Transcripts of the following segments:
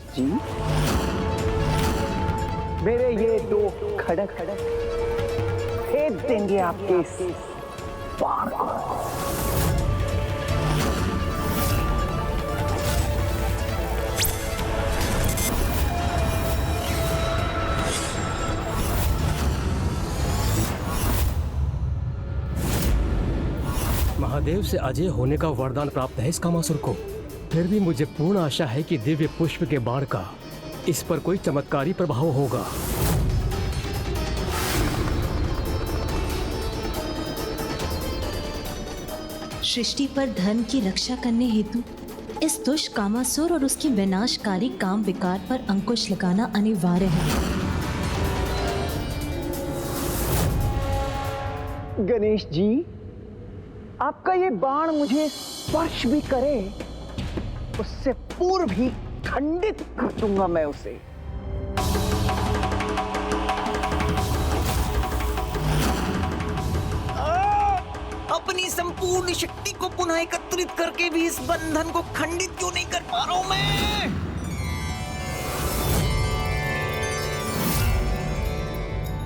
जी, मेरे ये दो खड़क फेंक देंगे आपके इस बाण को। महादेव से अजय होने का वरदान प्राप्त है इस कामासुर को। फिर भी मुझे पूर्ण आशा है कि दिव्य पुष्प के बाण का इस पर कोई चमत्कारी प्रभाव होगा। सृष्टि पर धर्म की रक्षा करने हेतु इस दुष्ट कामासुर और उसके विनाशकारी काम विकार पर अंकुश लगाना अनिवार्य है। गणेश जी, आपका ये बाण मुझे स्पर्श भी करे, उससे पूर्व ही खंडित कर दूंगा मैं उसे। अपनी संपूर्ण शक्ति को पुनः एकत्रित करके भी इस बंधन को खंडित क्यों नहीं कर पा रहा हूं मैं?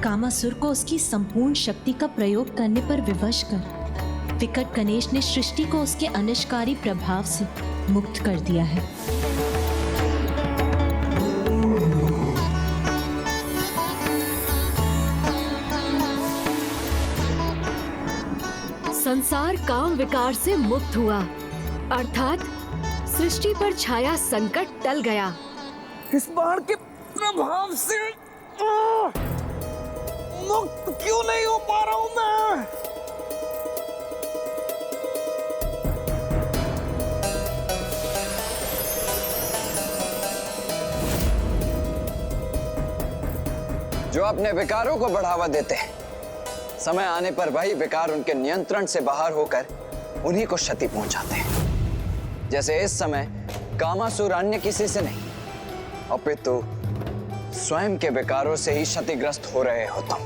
कामासुर को उसकी संपूर्ण शक्ति का प्रयोग करने पर विवश कर विकट गणेश ने सृष्टि को उसके अनिष्टकारी प्रभाव से मुक्त कर दिया है। संसार काम विकार से मुक्त हुआ, अर्थात सृष्टि पर छाया संकट टल गया। इस बाण के प्रभाव से मुक्त क्यों नहीं हो पा रहा हूं मैं? जो अपने विकारों को बढ़ावा देते हैं, समय आने पर वही विकार उनके नियंत्रण से बाहर होकर उन्हीं को क्षति पहुंचाते हैं। जैसे इस समय कामासुर अन्य किसी से नहीं, अपितु स्वयं के विकारों से ही क्षतिग्रस्त हो रहे हो तुम।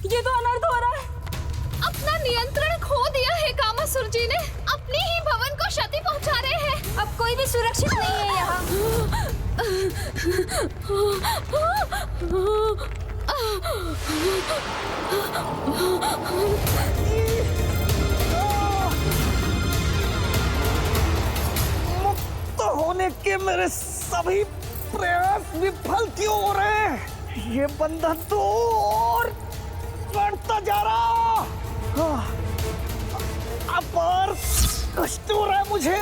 ये तो अनर्थ हो रहा है। अपना नियंत्रण खो दिया है कामासुर जी ने, अपने ही भवन को क्षति पहुंचा रहे हैं। अब कोई भी सुरक्षित नहीं है यहाँ। मुक्त होने के मेरे सभी प्रयास विफल क्यों हो रहे हैं? ये बंधन तो और बढ़ता जा रहा। अपार कष्ट हो रहा है मुझे।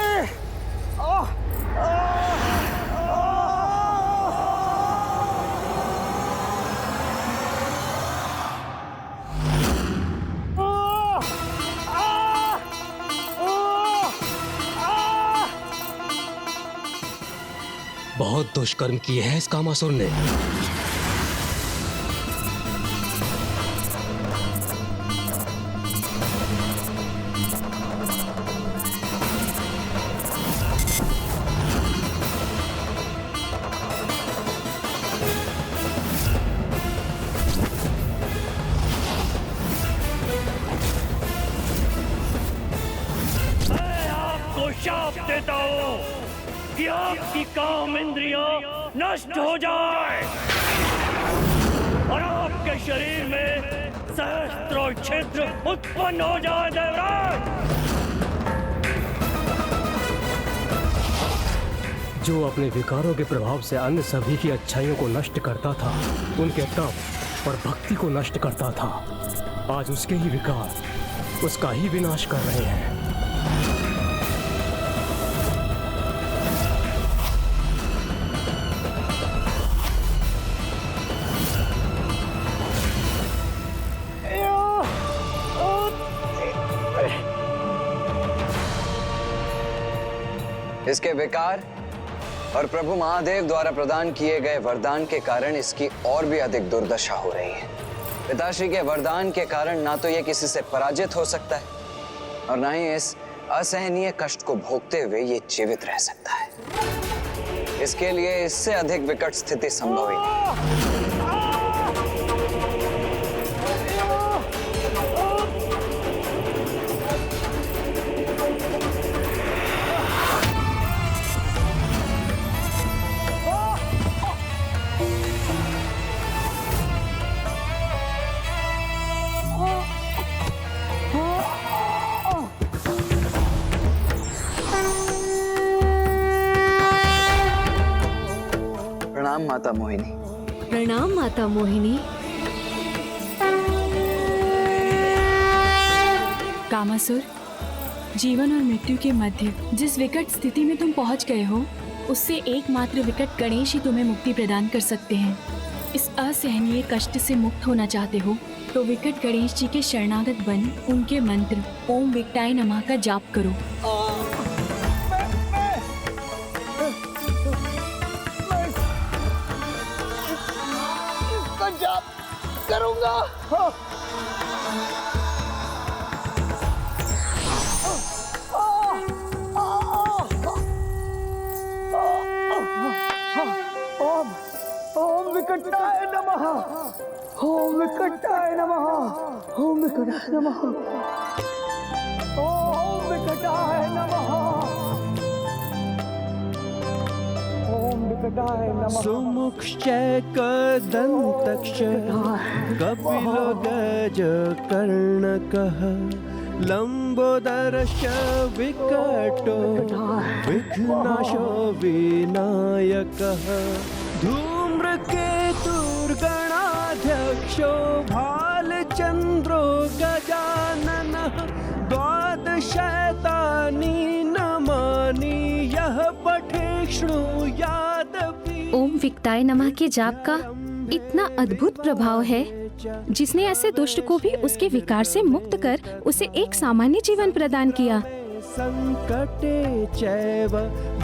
बहुत दुष्कर्म किए हैं इस कामासुर ने। शाप देता हूं कि आपकी काम इंद्रियां नष्ट हो जाए और आपके शरीर में सहस्त्रों छिद्र उत्पन्न हो जाए। देवराज, जो अपने विकारों के प्रभाव से अन्य सभी की अच्छाइयों को नष्ट करता था, उनके तप और भक्ति को नष्ट करता था, आज उसके ही विकार उसका ही विनाश कर रहे हैं। इसके विकार और प्रभु महादेव द्वारा प्रदान किए गए वरदान के कारण इसकी और भी अधिक दुर्दशा हो रही है। पिताश्री के वरदान के कारण ना तो ये किसी से पराजित हो सकता है और ना ही इस असहनीय कष्ट को भोगते हुए ये जीवित रह सकता है। इसके लिए इससे अधिक विकट स्थिति संभव ही नहीं। माता मोहिनी। प्रणाम माता मोहिनी। कामासुर, जीवन और मृत्यु के मध्य जिस विकट स्थिति में तुम पहुंच गए हो, उससे एकमात्र विकट गणेश ही तुम्हें मुक्ति प्रदान कर सकते हैं। इस असहनीय कष्ट से मुक्त होना चाहते हो तो विकट गणेश जी के शरणागत बन उनके मंत्र ओम विकटाय नमः का जाप करो। इसका जाप करूंगा। ओम विकटाय नमः। ओम विकटाय नमः। ओम विकटाय नमः। ओम विकटाय नमः। ओम विकटाय नमः। सुमुक्षश्च कदन्तश्च कपिलो गजकर्णकः लम्बोदरश्च विकटो विघ्नाशो विनायकः धूम्रकेतुर्गणाध्यक्षो भालचन्द्रो गजाननः द्वादशैतानि नामानि यः पठे शृणुयादपि। ओम विकटाय नमः के जाप का इतना अद्भुत प्रभाव है जिसने ऐसे दुष्ट को भी उसके विकार से मुक्त कर उसे एक सामान्य जीवन प्रदान किया। संकटे चैव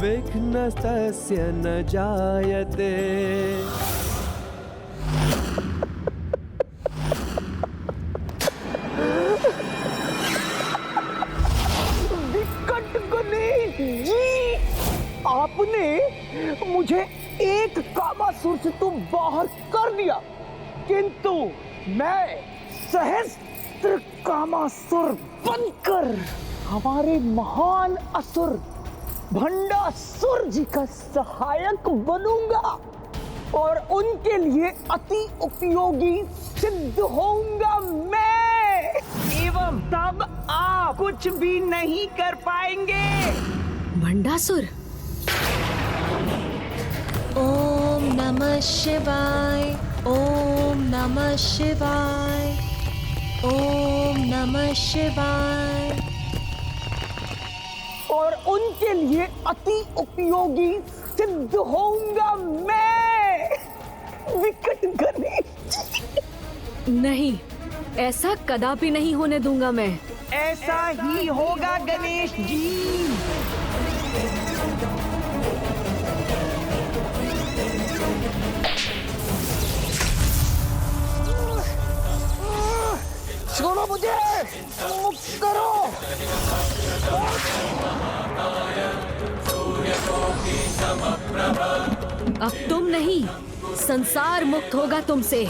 विघ्नस्तस्य न जायते। विकट गणेश जी, आपने मुझे एक कामासुर से तो बाहर कर दिया, किंतु मैं सहस्त्र कामासुर बनकर हमारे महान असुर भंडासुर जी का सहायक बनूंगा और उनके लिए अति उपयोगी सिद्ध होऊंगा मैं। एवं तब आप कुछ भी नहीं कर पाएंगे। भंडासुर। ओम नमः शिवाय। ओम नमः शिवाय। ओम नमः शिवाय। और उनके लिए अति उपयोगी सिद्ध होऊंगा मैं, विकट गणेश। नहीं, ऐसा कदापि नहीं होने दूंगा मैं। ऐसा ही होगा गणेश जी। छोड़ो मुझे, मुक्त करो। अब तुम नहीं, संसार मुक्त होगा तुमसे।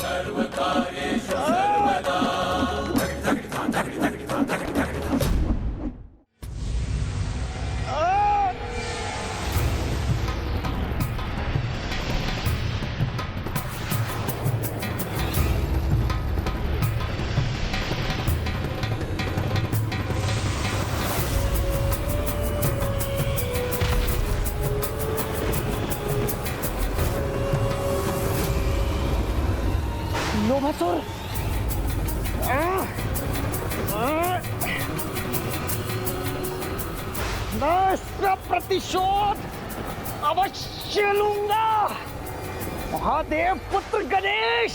लोभासुर, मैं इसका प्रतिशोध अवश्य लूंगा। महादेव पुत्र गणेश।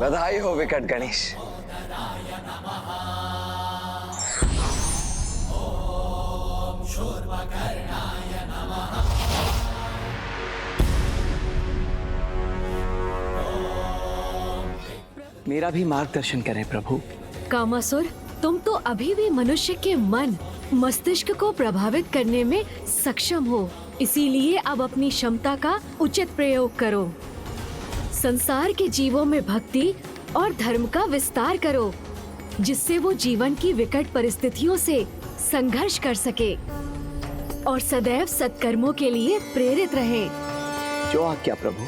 बधाई हो विकट गणेश। मेरा भी मार्गदर्शन करें प्रभु। कामासुर, तुम तो अभी भी मनुष्य के मन मस्तिष्क को प्रभावित करने में सक्षम हो, इसीलिए अब अपनी क्षमता का उचित प्रयोग करो। संसार के जीवों में भक्ति और धर्म का विस्तार करो, जिससे वो जीवन की विकट परिस्थितियों से संघर्ष कर सके और सदैव सत्कर्मों के लिए प्रेरित रहे। जो आज्ञा प्रभु।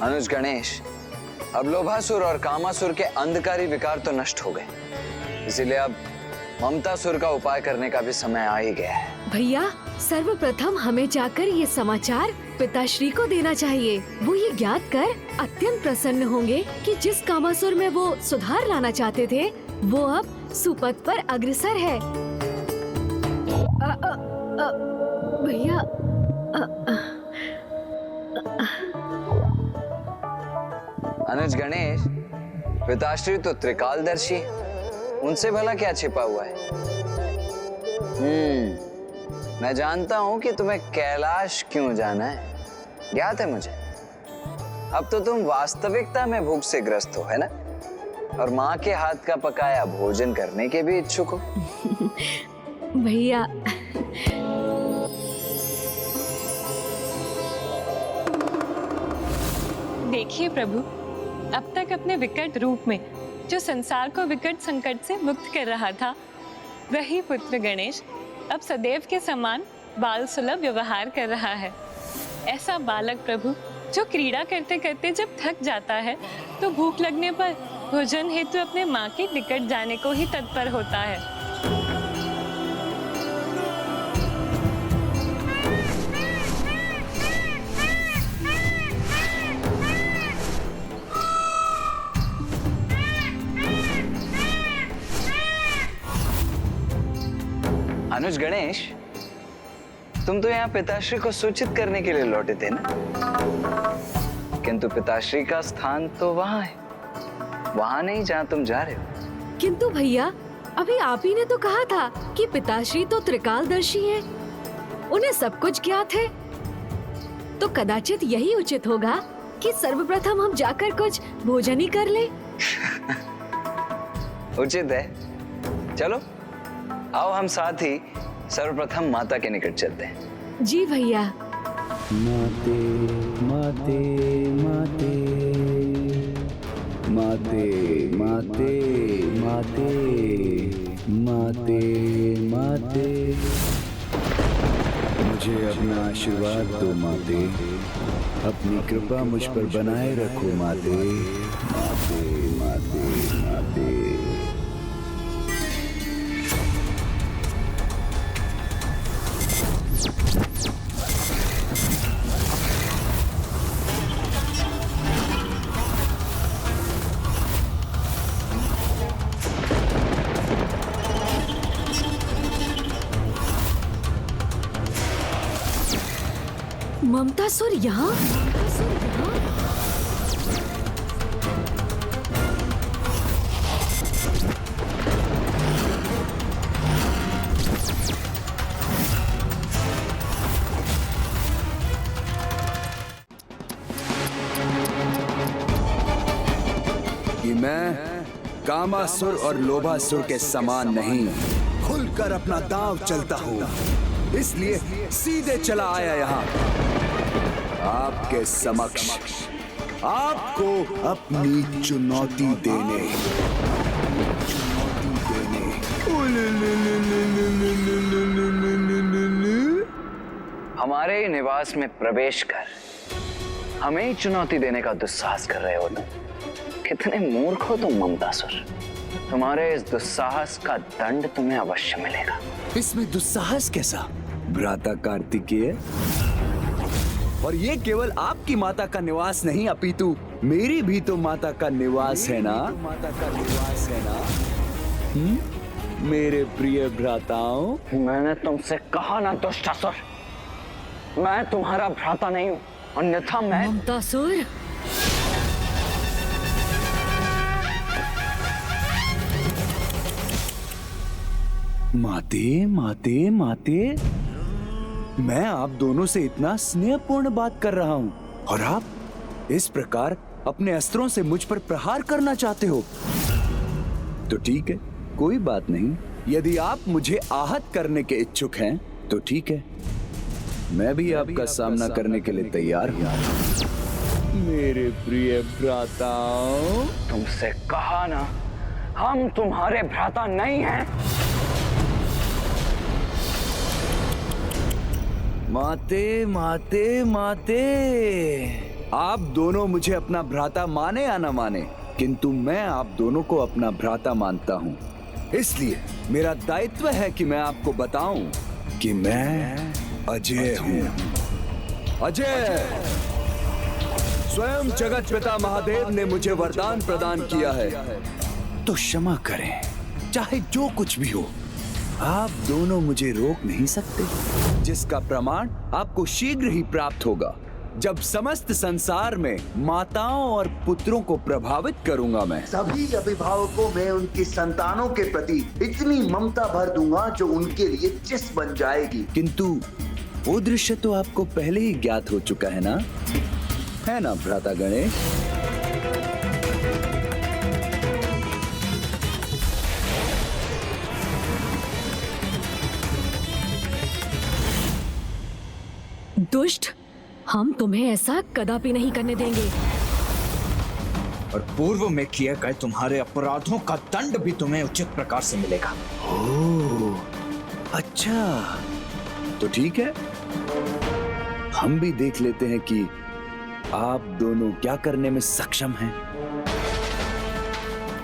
अनुज गणेश, अब लोभासुर और कामासुर के अंधकारी विकार तो नष्ट हो गए, इसीलिए अब ममतासुर का उपाय करने का भी समय आ ही गया है। भैया, सर्वप्रथम हमें जाकर ये समाचार पिताश्री को देना चाहिए। वो ये ज्ञात कर अत्यंत प्रसन्न होंगे कि जिस कामासुर में वो सुधार लाना चाहते थे, वो अब सुपथ पर अग्रसर है। भैया, अनुज गणेश, पिताश्री तो त्रिकालदर्शी, उनसे भला क्या छिपा हुआ है? मैं जानता हूं कि तुम्हें कैलाश क्यों जाना है, ज्ञात है मुझे। अब तो तुम वास्तविकता में भूख से ग्रस्त हो, है ना? और माँ के हाथ का पकाया भोजन करने के भी इच्छुक हो। भैया, देखिए प्रभु, अब तक अपने विकट रूप में जो संसार को विकट संकट से मुक्त कर रहा था, वही पुत्र गणेश अब सदैव के समान बाल सुलभ व्यवहार कर रहा है। ऐसा बालक प्रभु जो क्रीड़ा करते करते जब थक जाता है तो भूख लगने पर भोजन हेतु अपने माँ के निकट जाने को ही तत्पर होता है। अनुज गणेश, तुम तो यहाँ पिताश्री को सूचित करने के लिए लौटे थे ना? किंतु पिताश्री का स्थान तो वहाँ है, वहाँ नहीं जहाँ तुम जा रहे हो। किंतु भैया, अभी आप ही ने तो कहा था कि पिताश्री तो त्रिकालदर्शी हैं, उन्हें सब कुछ ज्ञात है। तो कदाचित यही उचित होगा कि सर्वप्रथम हम जाकर कुछ भोजन ही कर लें। उचित है, चलो आओ हम साथ ही सर्वप्रथम माता के निकट चलते हैं। जी भैया। माते माते माते माते माते माते माते माते, मुझे अपना आशीर्वाद दो माते, अपनी कृपा मुझ पर बनाए रखो माते। माते माते माते। ममतासुर यहाँ? कि मैं कामासुर और लोभासुर के समान नहीं, खुलकर अपना दांव चलता हूँ, इसलिए सीधे चला आया यहाँ आपके समक्ष, आपको अपनी चुनौती देने। हमारे निवास में प्रवेश कर हमें ही चुनौती देने का दुस्साहस कर रहे हो तुम। कितने मूर्ख हो तुम ममतासुर। तुम्हारे इस दुस्साहस का दंड तुम्हें अवश्य मिलेगा। इसमें दुस्साहस कैसा भ्राता कार्तिकेय? और ये केवल आपकी माता का निवास नहीं, अपितु मेरी भी तो माता का निवास है ना? माता का निवास है ना? मेरे प्रिय भ्राताओं, मैंने तुमसे कहा ना दुष्टासुर, मैं तुम्हारा भ्राता नहीं हूँ, अन्यथा मैं। ममतासुर, माते माते माते, मैं आप दोनों से इतना स्नेहपूर्ण बात कर रहा हूँ और आप इस प्रकार अपने अस्त्रों से मुझ पर प्रहार करना चाहते हो। तो ठीक है, कोई बात नहीं। यदि आप मुझे आहत करने के इच्छुक हैं तो ठीक है, मैं भी आपका सामना करने के लिए तैयार हूँ। मेरे प्रिय भ्राताओं, तुमसे कहा ना, हम तुम्हारे भ्राता नहीं हैं। माते माते माते, आप दोनों मुझे अपना भ्राता माने या न माने, किंतु मैं आप दोनों को अपना भ्राता मानता हूँ। इसलिए मेरा दायित्व है कि मैं आपको बताऊं कि मैं अजय हूँ। अजय! स्वयं जगत पिता महादेव ने मुझे वरदान प्रदान किया है, तो क्षमा करें, चाहे जो कुछ भी हो, आप दोनों मुझे रोक नहीं सकते, जिसका प्रमाण आपको शीघ्र ही प्राप्त होगा, जब समस्त संसार में माताओं और पुत्रों को प्रभावित करूंगा मैं। सभी अभिभावकों में उनकी संतानों के प्रति इतनी ममता भर दूंगा जो उनके लिए चिस बन जाएगी। किंतु वो दृश्य तो आपको पहले ही ज्ञात हो चुका है ना भ्राता गणेश? दुष्ट, हम तुम्हें ऐसा कदापि नहीं करने देंगे। और पूर्व में किए गए तुम्हारे अपराधों का दंड भी तुम्हें उचित प्रकार से मिलेगा। ओह, अच्छा, तो ठीक है, हम भी देख लेते हैं कि आप दोनों क्या करने में सक्षम हैं।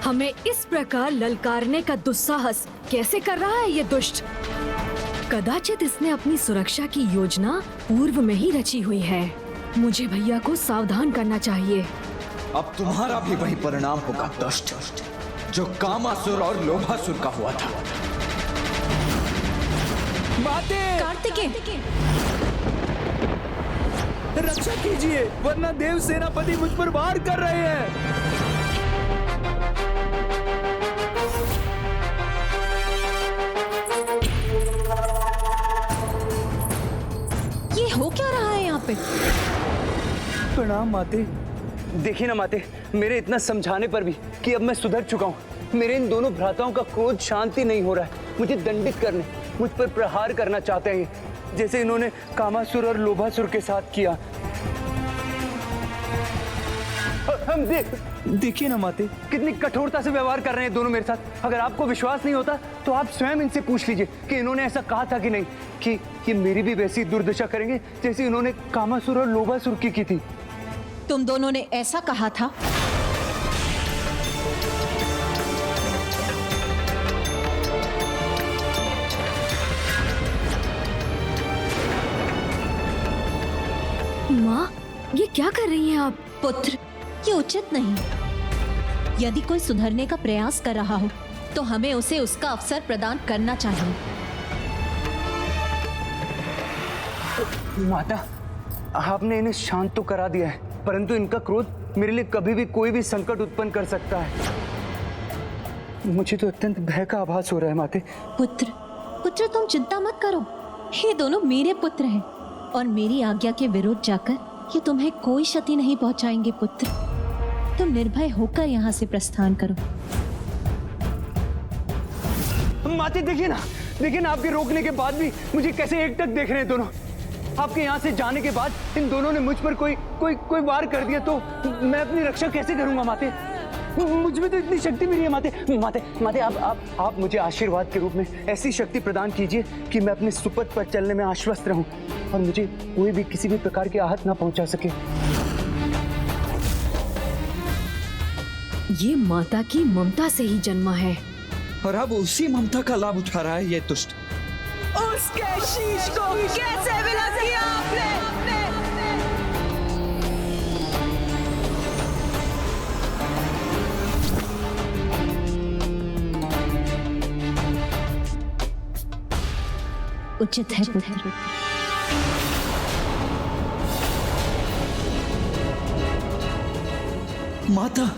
हमें इस प्रकार ललकारने का दुस्साहस कैसे कर रहा है ये दुष्ट? कदाचित इसने अपनी सुरक्षा की योजना पूर्व में ही रची हुई है। मुझे भैया को सावधान करना चाहिए। अब तुम्हारा भी वही परिणाम होगा दुष्ट, जो कामासुर और लोभासुर का हुआ था। कार्तिकेय! रक्षा कीजिए, वरना देव सेनापति मुझ पर वार कर रहे हैं। ये हो क्या रहा है यहाँ पे? प्रणाम माते। देखिए ना माते, मेरे इतना समझाने पर भी कि अब मैं सुधर चुका हूँ, मेरे इन दोनों भ्राताओं का क्रोध शांति नहीं हो रहा है। मुझे दंडित करने, मुझ पर प्रहार करना चाहते हैं, जैसे इन्होंने कामासुर और लोभासुर के साथ किया। हम देखिए ना माते, कितनी कठोरता से व्यवहार कर रहे हैं दोनों मेरे साथ। अगर आपको विश्वास नहीं होता तो आप स्वयं इनसे पूछ लीजिए कि इन्होंने ऐसा कहा था कि नहीं कि ये मेरी भी वैसी दुर्दशा करेंगे जैसे इन्होंने कामासुर और लोभासुर की थी। तुम दोनों ने ऐसा कहा था? माँ, ये क्या कर रही हैं आप? पुत्र, ये उचित नहीं। यदि कोई सुधरने का प्रयास कर रहा हो तो हमें उसे उसका अवसर प्रदान करना चाहिए। माता, आपने इन्हें शांत तो करा दिया है, परंतु इनका क्रोध मेरे लिए कभी भी कोई भी संकट उत्पन्न कर सकता है। मुझे तो अत्यंत भय का आभास हो रहा है माते। पुत्र तुम चिंता मत करो, ये दोनों मेरे पुत्र हैं और मेरी आज्ञा के विरुद्ध जाकर ये तुम्हें कोई क्षति नहीं पहुंचाएंगे। पुत्र, तुम निर्भय होकर यहाँ से प्रस्थान करो। माते देखिए ना आपके रोकने के बाद भी मुझे कैसे एकटक देख रहे हैं दोनों। आपके यहाँ से जाने के बाद इन दोनों ने मुझ पर कोई वार कर दिया तो मैं अपनी रक्षा कैसे करूंगा माते? मुझ में तो इतनी शक्ति भी नहीं है माते। आप मुझे आशीर्वाद के रूप में ऐसी शक्ति प्रदान कीजिए कि मैं अपने सुपथ पर चलने में आश्वस्त रहूं और मुझे कोई भी किसी भी प्रकार की आहत ना पहुंचा सके। ये माता की ममता से ही जन्मा है और अब उसी ममता का लाभ उठा रहा है ये दुष्ट। उसके शीश को कैसे विला किया आपने? उचित है पुत्र। माता,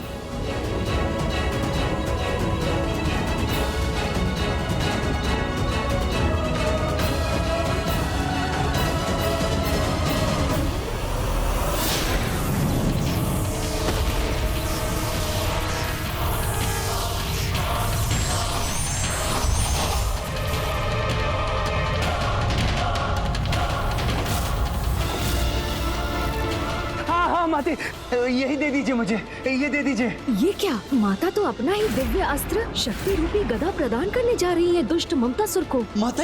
माते, यही दे दीजिए मुझे, ये दे दीजिए। ये क्या? माता तो अपना ही दिव्य अस्त्र शक्ति रूपी गदा प्रदान करने जा रही है दुष्ट ममतासुर को। माता,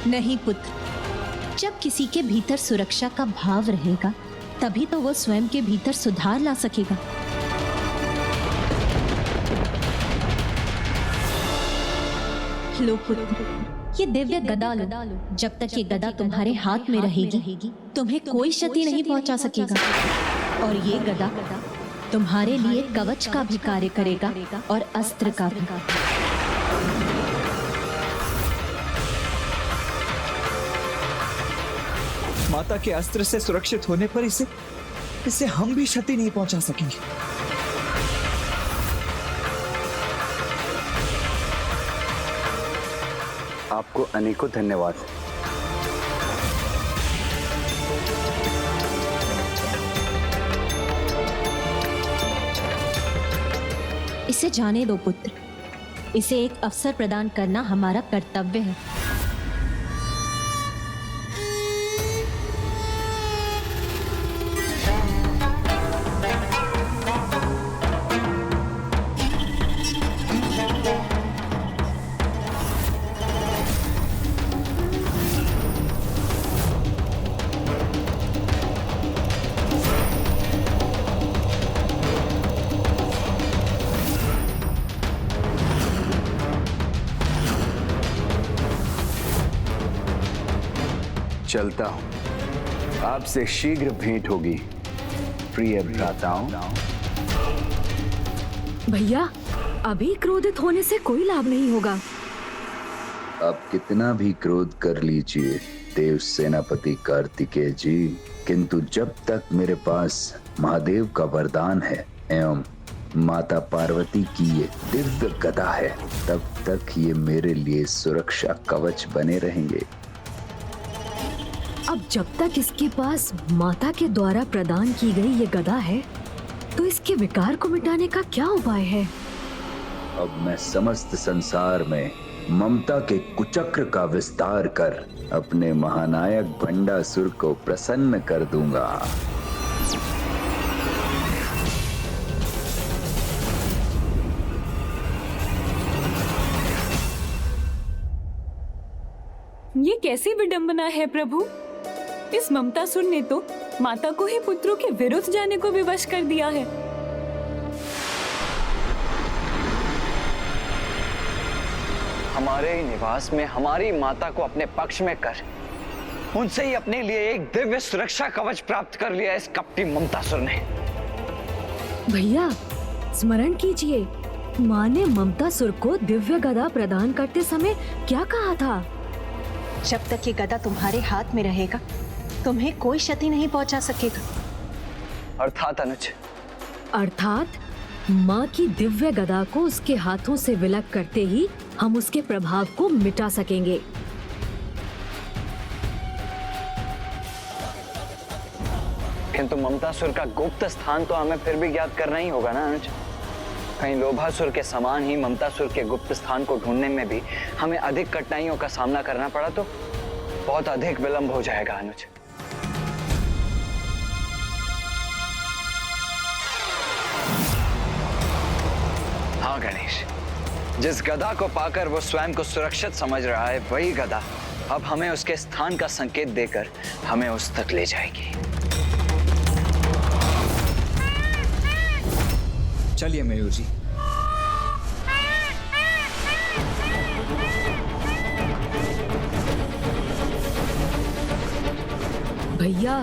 नहीं पुत्र, जब किसी के भीतर सुरक्षा का भाव रहेगा तभी तो वो स्वयं के भीतर सुधार ला सकेगा। लो पुत्र, ये दिव्य गदा लो। जब तक ये गदा तुम्हारे हाथ में रहेगी तुम्हें कोई क्षति नहीं पहुंचा सकेगा। और ये गदा तुम्हारे लिए कवच का भी कार्य करेगा और अस्त्र का भी। माता के अस्त्र से सुरक्षित होने पर इसे हम भी क्षति नहीं पहुंचा सकेंगे। आपको अनेकों धन्यवाद। इसे जाने दो पुत्र, इसे एक अवसर प्रदान करना हमारा कर्तव्य है। चलता हूं, आपसे शीघ्र भेंट होगी प्रिय भ्राताओं। भैया, अभी क्रोधित होने से कोई लाभ नहीं होगा। आप कितना भी क्रोध कर लीजिए देव सेनापति कार्तिकेय जी, किंतु जब तक मेरे पास महादेव का वरदान है एवं माता पार्वती की ये दिव्य गदा है, तब तक ये मेरे लिए सुरक्षा कवच बने रहेंगे। अब जब तक इसके पास माता के द्वारा प्रदान की गई ये गदा है, तो इसके विकार को मिटाने का क्या उपाय है? अब मैं समस्त संसार में ममता के कुचक्र का विस्तार कर अपने महानायक भंडासुर को प्रसन्न कर दूंगा। ये कैसी विडंबना है प्रभु? इस ममतासुर ने तो माता को ही पुत्रों के विरुद्ध जाने को विवश कर दिया है। हमारे ही निवास में हमारी माता को अपने पक्ष में कर उनसे ही अपने लिए एक दिव्य सुरक्षा कवच प्राप्त कर लिया इस कपटी ममतासुर ने। भैया, स्मरण कीजिए, माँ ने ममतासुर को दिव्य गदा प्रदान करते समय क्या कहा था? जब तक ये गदा तुम्हारे हाथ में रहेगा तुम्हें कोई क्षति नहीं पहुंचा सकेगा। अर्थात अनुज, अर्थात माँ की दिव्य गदा को उसके हाथों से विलग करते ही हम उसके प्रभाव को मिटा सकेंगे। किंतु ममतासुर का गुप्त स्थान तो हमें फिर भी ज्ञात करना ही होगा ना अनुज। कहीं लोभासुर के समान ही ममतासुर के गुप्त स्थान को ढूंढने में भी हमें अधिक कठिनाइयों का सामना करना पड़ा तो बहुत अधिक विलंब हो जाएगा अनुज। हाँ गणेश, जिस गदा को पाकर वो स्वयं को सुरक्षित समझ रहा है, वही गदा अब हमें उसके स्थान का संकेत देकर हमें उस तक ले जाएगी। चलिए मयूर जी। भैया,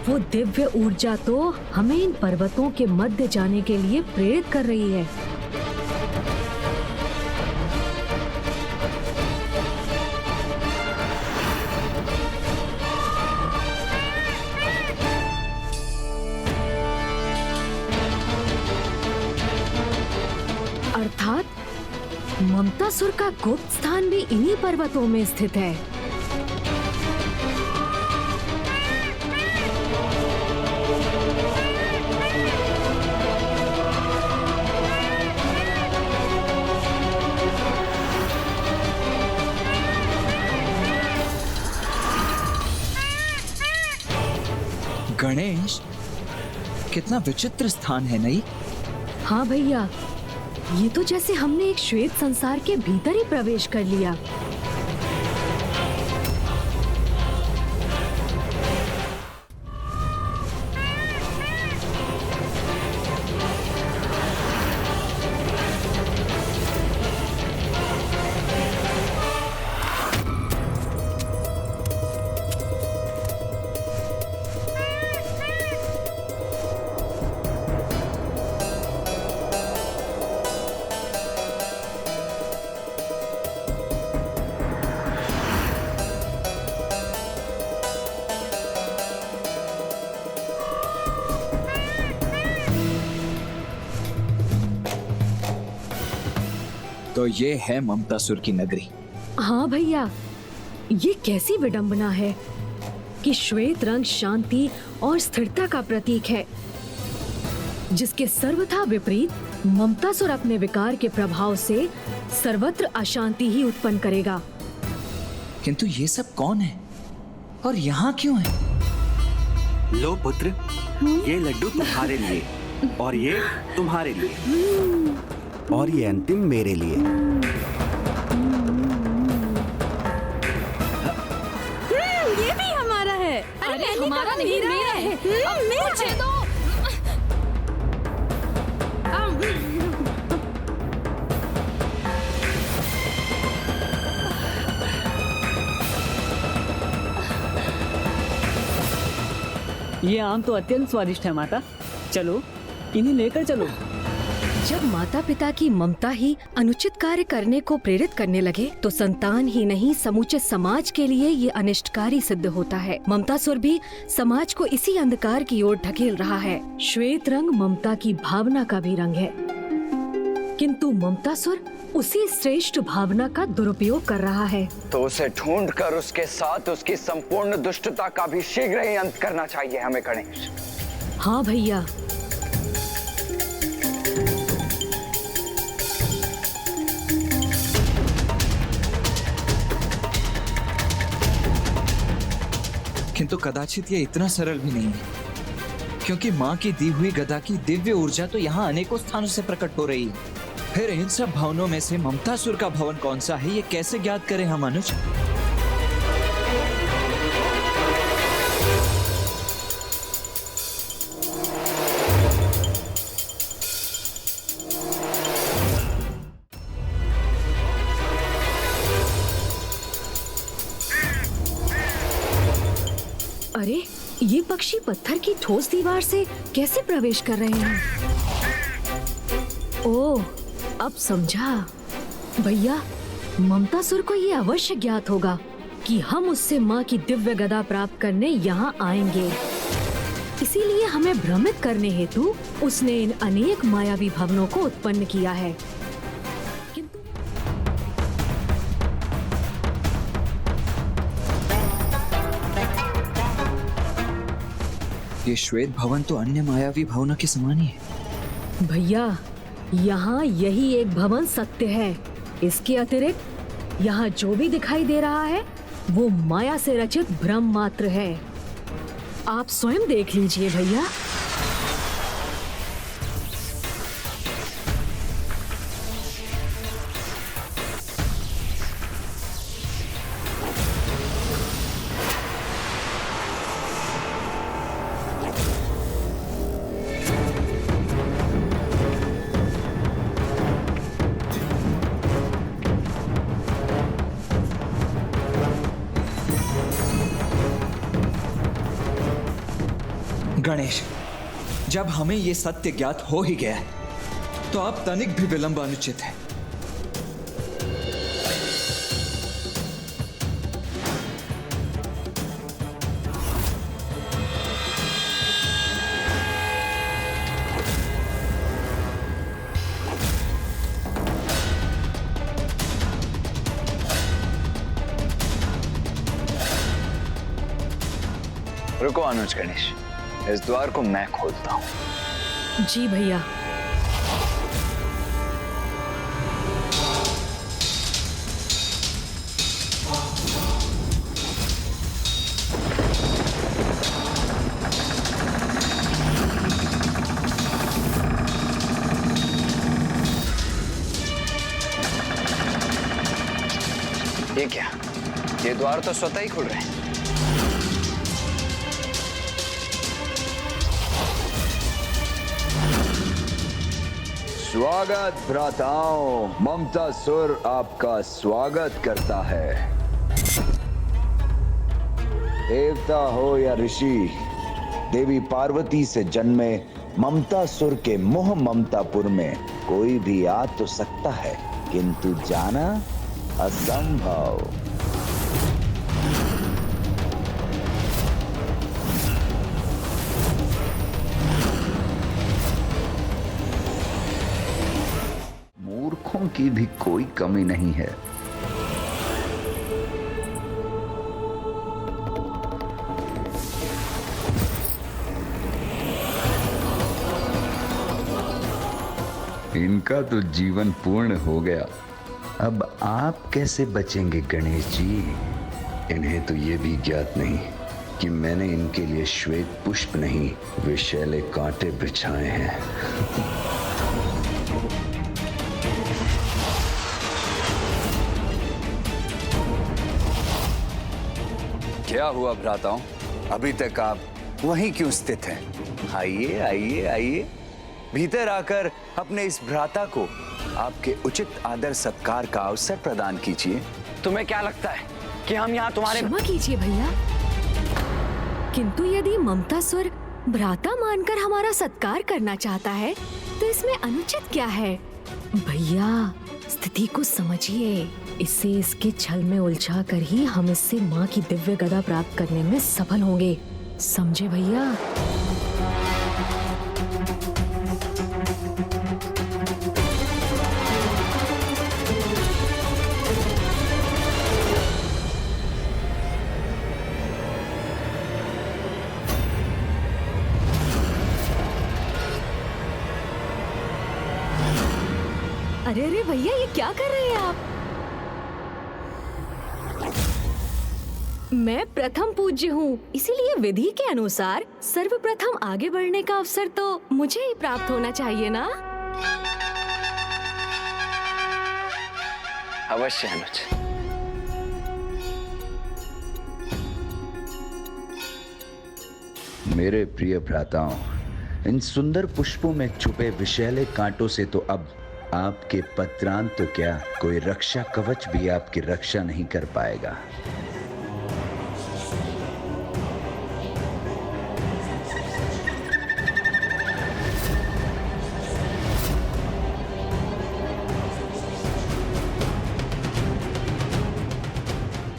वो दिव्य ऊर्जा तो हमें इन पर्वतों के मध्य जाने के लिए प्रेरित कर रही है। अर्थात ममतासुर का गुप्त स्थान भी इन्हीं पर्वतों में स्थित है। गणेश, कितना विचित्र स्थान है नहीं? हाँ भैया, ये तो जैसे हमने एक श्वेत संसार के भीतर ही प्रवेश कर लिया। तो ये है ममतासुर की नगरी। हाँ भैया, ये कैसी विडंबना है कि श्वेत रंग शांति और स्थिरता का प्रतीक है, जिसके सर्वथा विपरीत ममतासुर अपने विकार के प्रभाव से सर्वत्र अशांति ही उत्पन्न करेगा। किंतु ये सब कौन है और यहाँ क्यों है? लो पुत्र, ये लड्डू तुम्हारे लिए और ये तुम्हारे लिए और ये अंतिम मेरे लिए। ये भी हमारा है। अरे हमारा नहीं, मेरा है। मुझे दो। ये आम तो अत्यंत स्वादिष्ट है माता, चलो इन्हें लेकर चलो। जब माता पिता की ममता ही अनुचित कार्य करने को प्रेरित करने लगे, तो संतान ही नहीं समूचे समाज के लिए ये अनिष्टकारी सिद्ध होता है। ममतासुर भी समाज को इसी अंधकार की ओर ढकेल रहा है। श्वेत रंग ममता की भावना का भी रंग है, किंतु ममतासुर उसी श्रेष्ठ भावना का दुरुपयोग कर रहा है। तो उसे ढूंढकर उसके साथ उसकी संपूर्ण दुष्टता का भी शीघ्र ही अंत करना चाहिए हमें गणेश। हाँ भैया। किंतु कदाचित ये इतना सरल भी नहीं है, क्योंकि माँ की दी हुई गदा की दिव्य ऊर्जा तो यहाँ अनेकों स्थानों से प्रकट हो रही है। फिर इन सब भवनों में से ममतासुर का भवन कौन सा है, ये कैसे ज्ञात करें हम अनुज? अरे ये पक्षी पत्थर की ठोस दीवार से कैसे प्रवेश कर रहे हैं? ओह, अब समझा। भैया, ममतासुर को ये अवश्य ज्ञात होगा कि हम उससे माँ की दिव्य गदा प्राप्त करने यहाँ आएंगे। इसीलिए हमें भ्रमित करने हेतु उसने इन अनेक मायावी भवनों को उत्पन्न किया है। ये श्वेत भवन तो अन्य मायावी भवनों के समान ही है। भैया, यहाँ यही एक भवन सत्य है। इसके अतिरिक्त यहाँ जो भी दिखाई दे रहा है वो माया से रचित भ्रम मात्र है। आप स्वयं देख लीजिए भैया। गणेश, जब हमें ये सत्य ज्ञात हो ही गया है, तो अब तनिक भी विलंब अनुचित है। रुको अनुज गणेश, इस द्वार को मैं खोलता हूँ। जी भैया। ये क्या? ये द्वार तो स्वतः ही खुल रहे हैं। स्वागत भ्राताओं, ममतासुर आपका स्वागत करता है। देवता हो या ऋषि, देवी पार्वती से जन्मे ममतासुर के मोह ममतापुर में कोई भी आ तो सकता है, किंतु जाना असंभव। मूर्खों आशाओं की भी कोई कमी नहीं है। इनका तो जीवन पूर्ण हो गया। अब आप कैसे बचेंगे गणेश जी? इन्हें तो ये भी ज्ञात नहीं कि मैंने इनके लिए श्वेत पुष्प नहीं, विषैले कांटे बिछाए हैं। क्या हुआ भ्राताओं? अभी तक आप वहीं क्यों स्थित हैं? आइए आइए आइए, भीतर आकर अपने इस भ्राता को आपके उचित आदर सत्कार का अवसर प्रदान कीजिए। तुम्हें क्या लगता है कि हम यहाँ तुम्हारे... क्षमा कीजिए भैया, किंतु यदि ममतासुर भ्राता मानकर हमारा सत्कार करना चाहता है तो इसमें अनुचित क्या है? भैया स्थिति को समझिए, इससे इसके छल में उलझा कर ही हम इससे माँ की दिव्य गदा प्राप्त करने में सफल होंगे, समझे भैया? अरे अरे भैया, ये क्या कर रहे हैं आप? मैं प्रथम पूज्य हूँ, इसीलिए विधि के अनुसार सर्वप्रथम आगे बढ़ने का अवसर तो मुझे ही प्राप्त होना चाहिए ना? अवश्य अनुज। मेरे प्रिय भ्राताओं, इन सुंदर पुष्पों में छुपे विषैले कांटों से तो अब आपके पत्रांत तो क्या, कोई रक्षा कवच भी आपकी रक्षा नहीं कर पाएगा।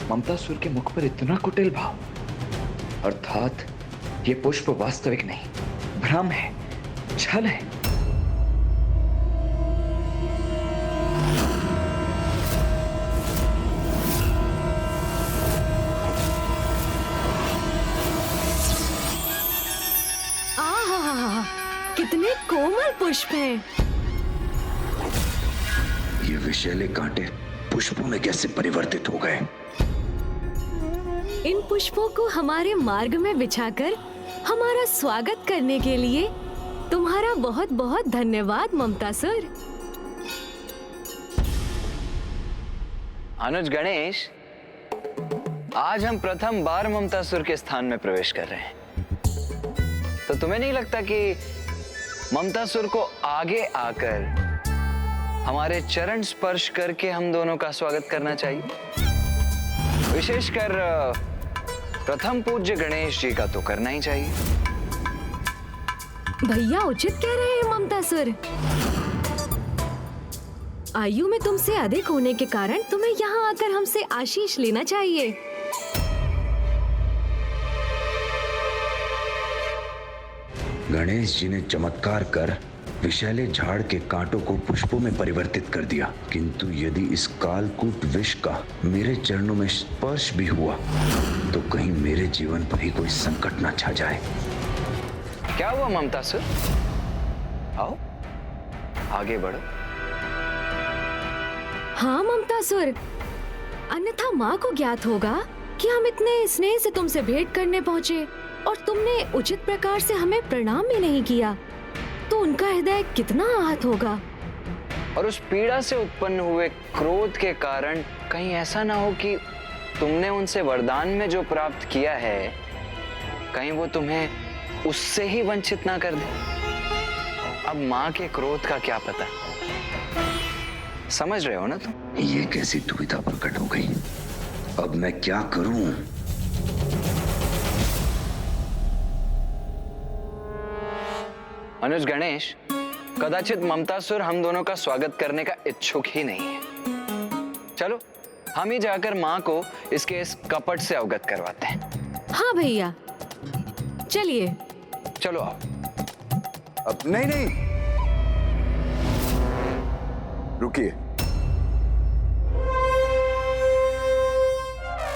ममतासुर के मुख पर इतना कुटिल भाव, अर्थात ये पुष्प वास्तविक नहीं, भ्रम है, छल है। कितने कोमल पुष्प हैं। ये विषैले कांटे पुष्पों में कैसे परिवर्तित हो गए? इन पुष्पों को हमारे मार्ग में बिछाकर हमारा स्वागत करने के लिए तुम्हारा बहुत बहुत धन्यवाद ममतासुर। अनुज गणेश, आज हम प्रथम बार ममतासुर के स्थान में प्रवेश कर रहे हैं, तो तुम्हें नहीं लगता कि ममतासुर को आगे आकर हमारे चरण स्पर्श करके हम दोनों का स्वागत करना चाहिए? विशेषकर प्रथम पूज्य गणेश जी का तो करना ही चाहिए। भैया उचित कह रहे हैं ममतासुर। आयु में तुमसे अधिक होने के कारण तुम्हें यहाँ आकर हमसे आशीष लेना चाहिए। गणेश जी ने चमत्कार कर विषैले झाड़ के कांटों को पुष्पों में परिवर्तित कर दिया, किंतु यदि इस कालकूट विष का मेरे चरणों में स्पर्श भी हुआ तो कहीं मेरे जीवन पर ही कोई संकट न छा जाए। क्या हुआ ममतासुर? आओ आगे बढ़ो। हाँ ममतासुर, अन्यथा माँ को ज्ञात होगा कि हम इतने स्नेह से तुमसे भेंट करने पहुँचे और तुमने उचित प्रकार से हमें प्रणाम भी नहीं किया, तो उनका हृदय कितना आहत होगा। और उस पीड़ा से उत्पन्न हुए क्रोध के कारण कहीं ऐसा ना हो कि तुमने उनसे वरदान में जो प्राप्त किया है, कहीं वो तुम्हें उससे ही वंचित ना कर दे। अब माँ के क्रोध का क्या पता, समझ रहे हो ना तुम? ये कैसी दुविधा प्रकट हो गई, अब मैं क्या करूं? अनुज गणेश, कदाचित ममतासुर हम दोनों का स्वागत करने का इच्छुक ही नहीं है। चलो हम ही जाकर माँ को इसके इस कपट से अवगत करवाते हैं। हाँ भैया चलिए। चलो आओ। अब नहीं, रुकिए।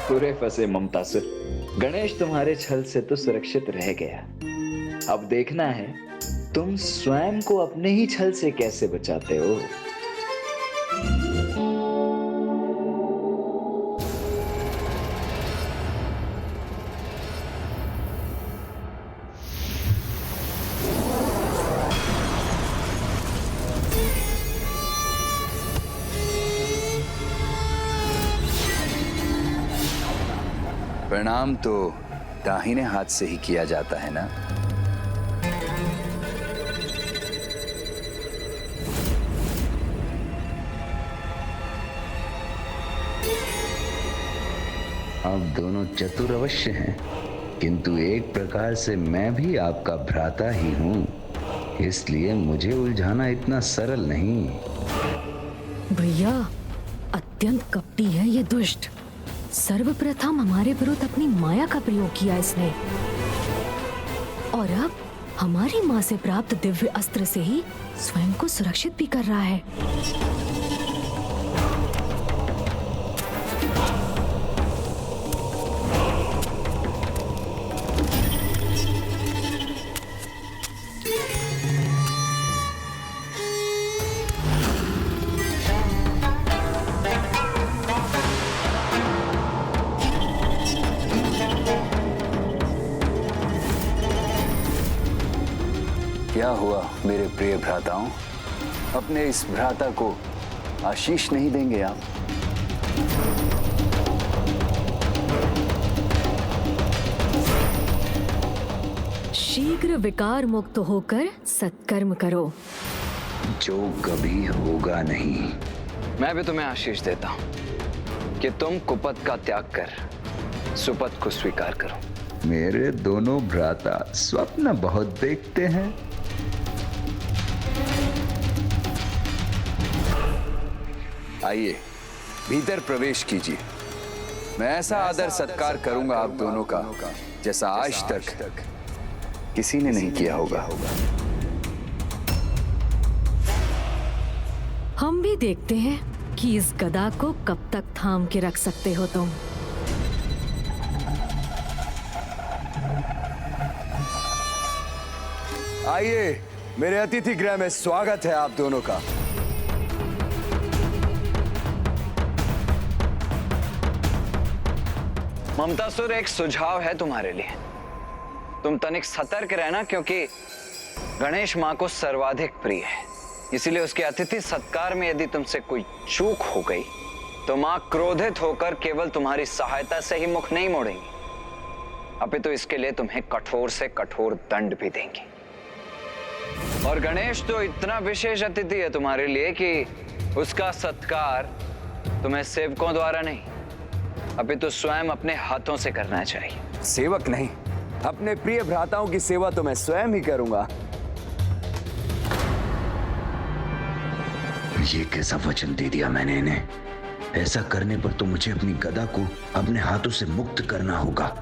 पूरे फंसे ममतासुर। गणेश तुम्हारे छल से तो सुरक्षित रह गया। अब देखना है तुम स्वयं को अपने ही छल से कैसे बचाते हो। प्रणाम तो दाहिने हाथ से ही किया जाता है ना। आप दोनों चतुर अवश्य हैं, किंतु एक प्रकार से मैं भी आपका भ्राता ही हूं, इसलिए मुझे उलझाना इतना सरल नहीं। भैया, अत्यंत कपटी है ये दुष्ट। सर्वप्रथम हमारे विरुद्ध अपनी माया का प्रयोग किया इसने, और अब हमारी माँ से प्राप्त दिव्य अस्त्र से ही स्वयं को सुरक्षित भी कर रहा है। क्या हुआ मेरे प्रिय भ्राताओं, अपने इस भ्राता को आशीष नहीं देंगे आप? शीघ्र विकार मुक्त होकर सत्कर्म करो, जो कभी होगा नहीं। मैं भी तुम्हें आशीष देता हूं कि तुम कुपथ का त्याग कर सुपथ को स्वीकार करो। मेरे दोनों भ्राता स्वप्न बहुत देखते हैं। आइए भीतर प्रवेश कीजिए। मैं ऐसा आदर सत्कार करूंगा आप दोनों का जैसा आज तक किसी ने नहीं किया होगा। हम भी देखते हैं कि इस गदा को कब तक थाम के रख सकते हो तुम। आइए, मेरे अतिथि गृह में स्वागत है आप दोनों का। ममतासुर, एक सुझाव है तुम्हारे लिए। तुम तनिक सतर्क रहना, क्योंकि गणेश माँ को सर्वाधिक प्रिय है। इसीलिए उसके अतिथि सत्कार में यदि तुमसे कोई चूक हो गई तो माँ क्रोधित होकर केवल तुम्हारी सहायता से ही मुख नहीं मोड़ेंगी, अपितु इसके लिए तुम्हें कठोर से कठोर दंड भी देंगी। और गणेश तो इतना विशेष अतिथि है तुम्हारे लिए कि उसका सत्कार तुम्हें सेवकों द्वारा नहीं, अपितु स्वयं अपने हाथों से करना चाहिए। सेवक नहीं, अपने प्रिय भ्राताओं की सेवा तो मैं स्वयं ही करूंगा। ये कैसा वचन दे दिया मैंने इन्हें? ऐसा करने पर तो मुझे अपनी गदा को अपने हाथों से मुक्त करना होगा।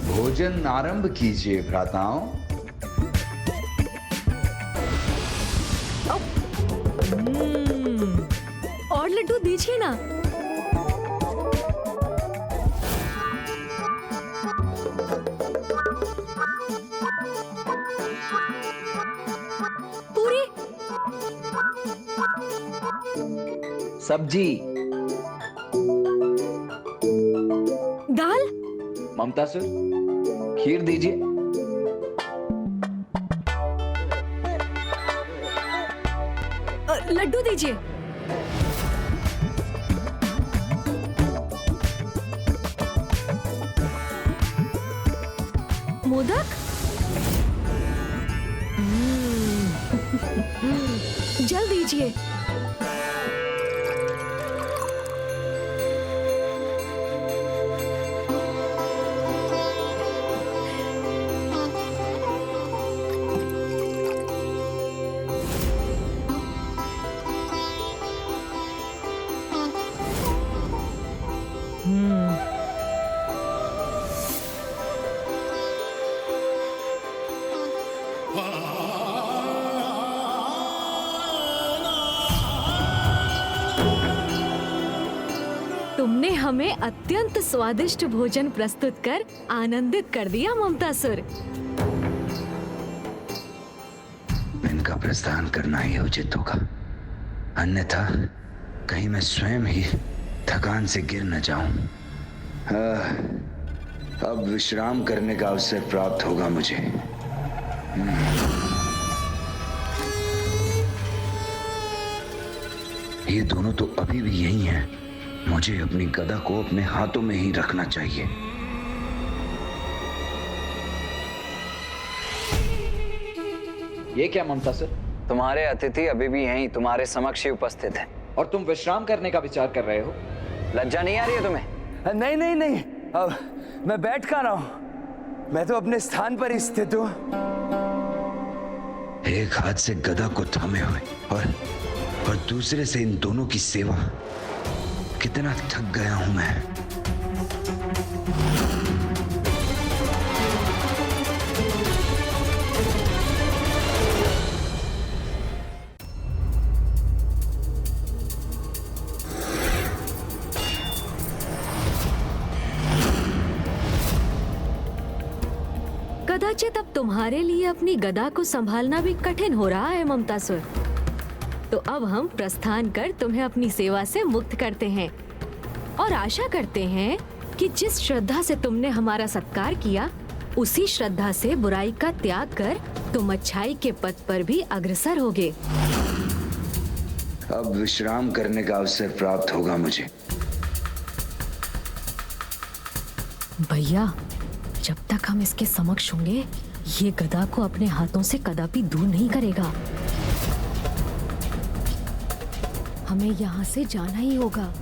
भोजन आरंभ कीजिए भ्राताओं। और लड्डू दीजिए ना। पूरी सब्जी, दाल, ममतासुर खीर दीजिए। लड्डू दीजिए। मोदक, जल दीजिए। तुमने हमें अत्यंत स्वादिष्ट भोजन प्रस्तुत कर आनंदित कर दिया ममतासुर। इनका प्रस्थान करना ही उचित होगा, अन्यथा कहीं मैं स्वयं ही थकान से गिर न जाऊं। अब विश्राम करने का अवसर प्राप्त होगा मुझे। ये दोनों तो अभी भी यही हैं। मुझे अपनी गदा को अपने हाथों में ही रखना चाहिए। ये क्या ममतासुर? तुम्हारे अतिथि अभी भी यहीं तुम्हारे समक्ष ही उपस्थित हैं। और तुम विश्राम करने का विचार कर रहे हो? लज्जा नहीं आ रही है तुम्हें? नहीं नहीं नहीं, अब मैं बैठ कहाँ रहा हूं, मैं तो अपने स्थान पर ही स्थित हूं। एक हाथ से गदा को थामे हुए और दूसरे से इन दोनों की सेवा। कितना थक गया हूं मैं। कदाचित अब तुम्हारे लिए अपनी गदा को संभालना भी कठिन हो रहा है ममतासुर। तो अब हम प्रस्थान कर तुम्हें अपनी सेवा से मुक्त करते हैं और आशा करते हैं कि जिस श्रद्धा से तुमने हमारा सत्कार किया, उसी श्रद्धा से बुराई का त्याग कर तुम अच्छाई के पथ पर भी अग्रसर होगे। अब विश्राम करने का अवसर प्राप्त होगा मुझे। भैया, जब तक हम इसके समक्ष होंगे, ये गदा को अपने हाथों से कदापि दूर नहीं करेगा। हमें यहाँ से जाना ही होगा।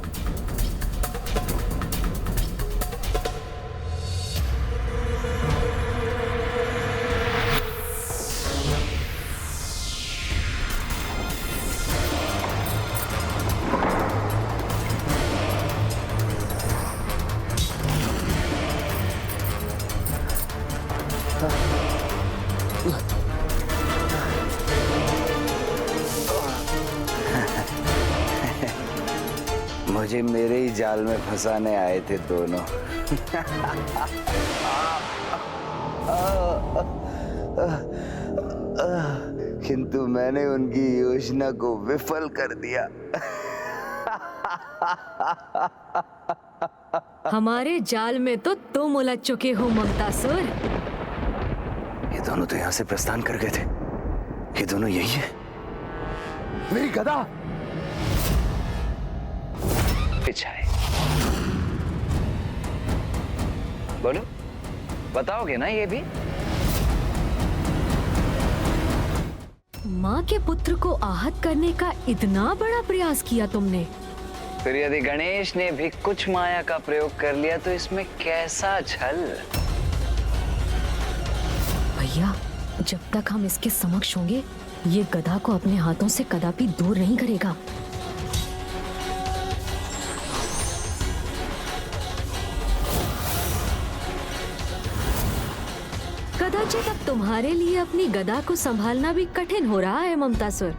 मुझे मेरे ही जाल में फंसाने आए थे दोनों। किंतु मैंने उनकी योजना को विफल कर दिया। हमारे जाल में तो तुम उलझ चुके हो ममतासुर। ये दोनों तो यहाँ से प्रस्थान कर गए थे। ये दोनों यही है। मेरी गदा पिछाए। बोलो, बताओगे ना ये भी? माँ के पुत्र को आहत करने का इतना बड़ा प्रयास किया तुमने। फिर यदि गणेश ने भी कुछ माया का प्रयोग कर लिया तो इसमें कैसा छल? भैया, जब तक हम इसके समक्ष होंगे, ये गदा को अपने हाथों से कदापि दूर नहीं करेगा। कदाचित अब तुम्हारे लिए अपनी गदा को संभालना भी कठिन हो रहा है ममतासुर।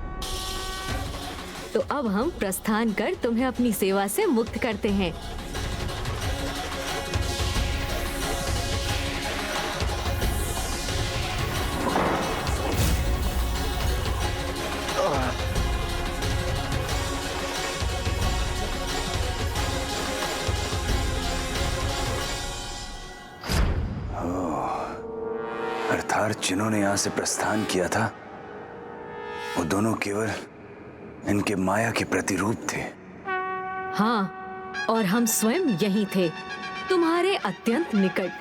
तो अब हम प्रस्थान कर तुम्हें अपनी सेवा से मुक्त करते हैं। अर्थात जिन्होंने यहाँ से प्रस्थान किया था, वो दोनों केवल इनके माया के प्रतिरूप थे। हाँ, और हम स्वयं यही थे, तुम्हारे अत्यंत निकट।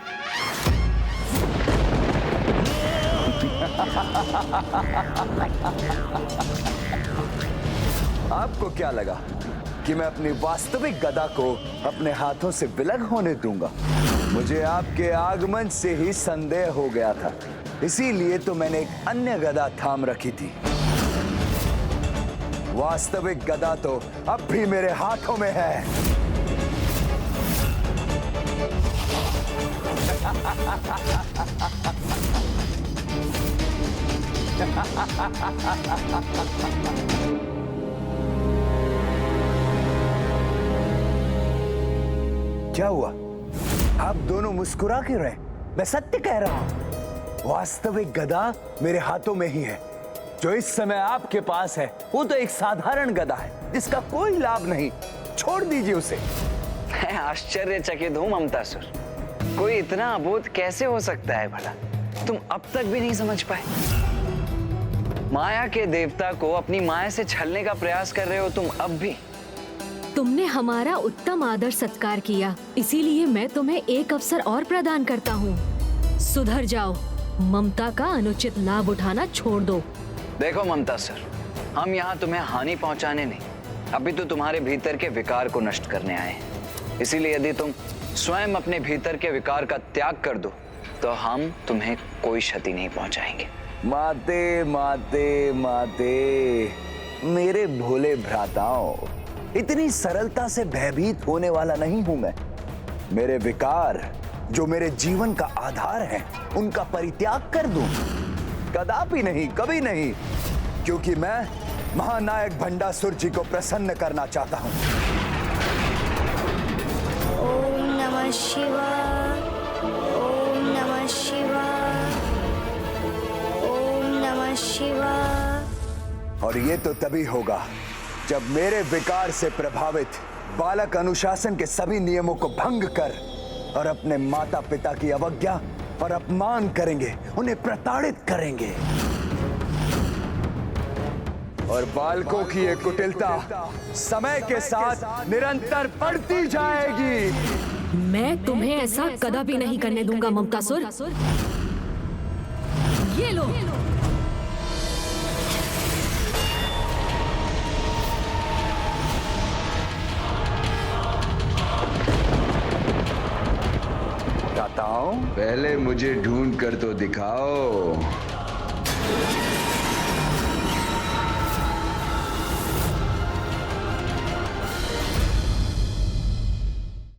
आपको क्या लगा कि मैं अपनी वास्तविक गदा को अपने हाथों से विलग होने दूंगा? मुझे आपके आगमन से ही संदेह हो गया था, इसीलिए तो मैंने एक अन्य गदा थाम रखी थी। वास्तविक गदा तो अब भी मेरे हाथों में है। क्या हुआ? आप दोनों मुस्कुरा क्यों रहे? मैं सत्य कह रहा हूं। वास्तविक गदा मेरे हाथों में ही है। जो इस समय आपके पास है वो तो एक साधारण गदा है जिसका कोई लाभ नहीं। छोड़ दीजिए उसे। मैं आश्चर्यचकित हूं ममतासुर। कोई इतना अबोध कैसे हो सकता है भला? तुम अब तक भी नहीं समझ पाए? माया के देवता को अपनी माया से छलने का प्रयास कर रहे हो तुम अब भी। तुमने हमारा उत्तम आदर सत्कार किया, इसीलिए मैं तुम्हें एक अवसर और प्रदान करता हूँ। सुधर जाओ, ममता का अनुचित लाभ उठाना छोड़ दो। देखो ममतासुर, हम यहाँ तुम्हें हानि पहुँचाने नहीं, अभी तो तुम्हारे भीतर के विकार को नष्ट करने आए हैं। इसीलिए यदि तुम स्वयं अपने भीतर के विकार का त्याग कर दो तो हम तुम्हें कोई क्षति नहीं पहुँचाएंगे। माते माते माते, मेरे भोले भ्राताओं, इतनी सरलता से भयभीत होने वाला नहीं हूं मैं। मेरे विकार जो मेरे जीवन का आधार है उनका परित्याग कर दूं? कदापि नहीं, कभी नहीं, क्योंकि मैं महानायक भंडासुर जी को प्रसन्न करना चाहता हूं। ओम नमः शिवाय, ओम नमः शिवाय, ओम नमः शिवाय। और ये तो तभी होगा जब मेरे विकार से प्रभावित बालक अनुशासन के सभी नियमों को भंग कर और अपने माता पिता की अवज्ञा और अपमान करेंगे, उन्हें प्रताड़ित करेंगे। और बालकों की ये कुटिलता समय के साथ निरंतर बढ़ती जाएगी। मैं तुम्हें ऐसा कदापि नहीं करने दूंगा ममतासुर। ये लो। पहले मुझे ढूंढ कर तो दिखाओ।